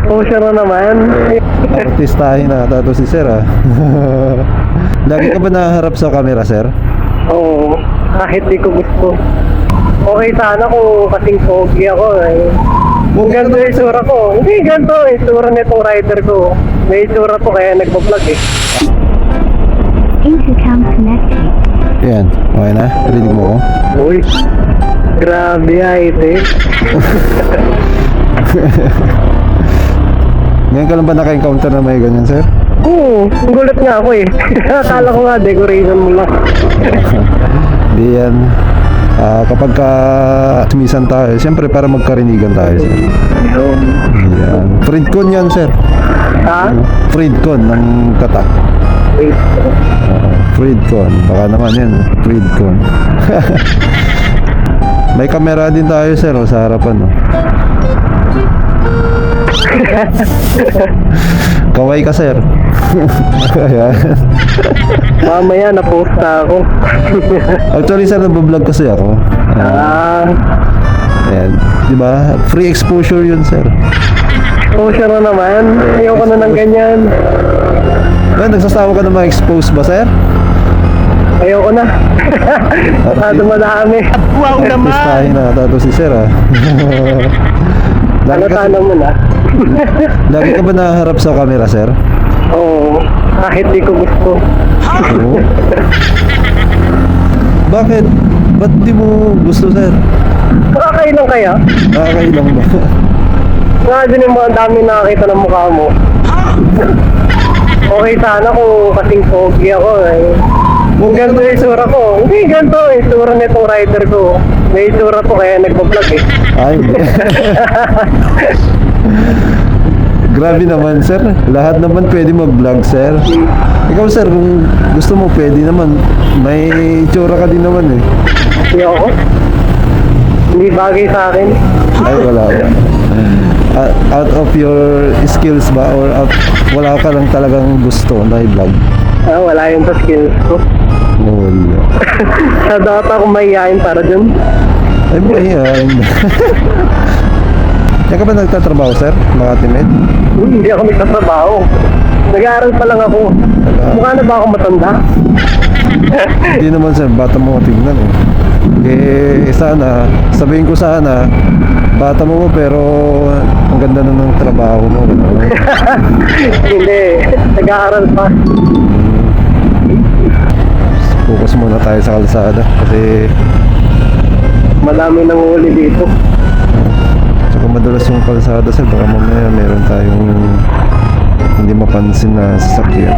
Oh, siya na naman. Artistahin na ata to si sir ah. Lagi ka ba naharap sa camera, sir? Oo, kahit di ko gusto. Okay sana kung kasing pogi ako eh. Kung ganito yung itsura ko. Hindi, ganito yung itsura nitong rider ko. May itsura ko kaya nagpa-vlog eh. Intercom connected. Yan, okay na? Rinig mo ko? Uy, grabe ite. Ngayon ka lang ba naka-encounter na may ganyan, sir? Oo, gulat nga ako eh. Akala ko nga decoration mo lang. Di yan. Kapag sumisan tayo, siyempre para magkarinigan tayo, sir. Yan. Friendcon yan, sir. Ha? Friendcon ng kata. Wait. Friendcon. Baka naman yan. Friendcon. May camera din tayo, sir, sa harapan, no? Kaway ka, sir. Ayan. Mamaya na-posta ako. Actually, sir, nabablog kasi ako. Ayan. Diba? Free exposure yun, sir. Oh, siya na naman. Ayoko na ng ganyan. Ayan, nagsasawa ka na ma-expose ba, sir? Ayoko na. Masyado madami. Wow Artistahin na ata to si sir, ah. Ano tanong mo na? Lagi ka ba naharap sa camera, sir? Oo, kahit di ko gusto. Oo. Bakit? Ba't di mo gusto, sir? Nakakailang kaya? Nakakailang ba? Nga din yung mga dami nakakita ng mukha mo. Okay sana kung kasing pogi ako eh. Kung ganito yung itsura ko. Hindi, ganito yung itsura nitong rider ko. May itsura ko kaya nagpa-vlog eh. Ay, grabe naman, sir. Lahat naman pwede mag-vlog, sir. Ikaw, sir, kung gusto mo, pwede naman. May itsura ka din naman eh. Hindi ako. Hindi bagay sa akin. Ay, wala ba? Out of your skills ba? Or wala ka lang talagang gusto na i-vlog? Wala yun sa skills ko. Wala. Sa data akong mahihain para dun. Ay, mahihain. Yan ka ba nagtatrabaho, sir? Makatimid? Hindi ako nagtatrabaho. Nag-aaral pa lang ako. Mukha na ba ako matanda? Hindi naman, sir. Bata mo tingnan eh. Eh, sana, sabihin ko sana, bata mo pero ang ganda na ng trabaho mo. Hindi. Nag-aaral pa. Focus muna tayo sa kalsada kasi Madami nang huli dito. saka madalas yung kalsada, sir. Baka mamaya meron tayong hindi mapansin na sasakyan.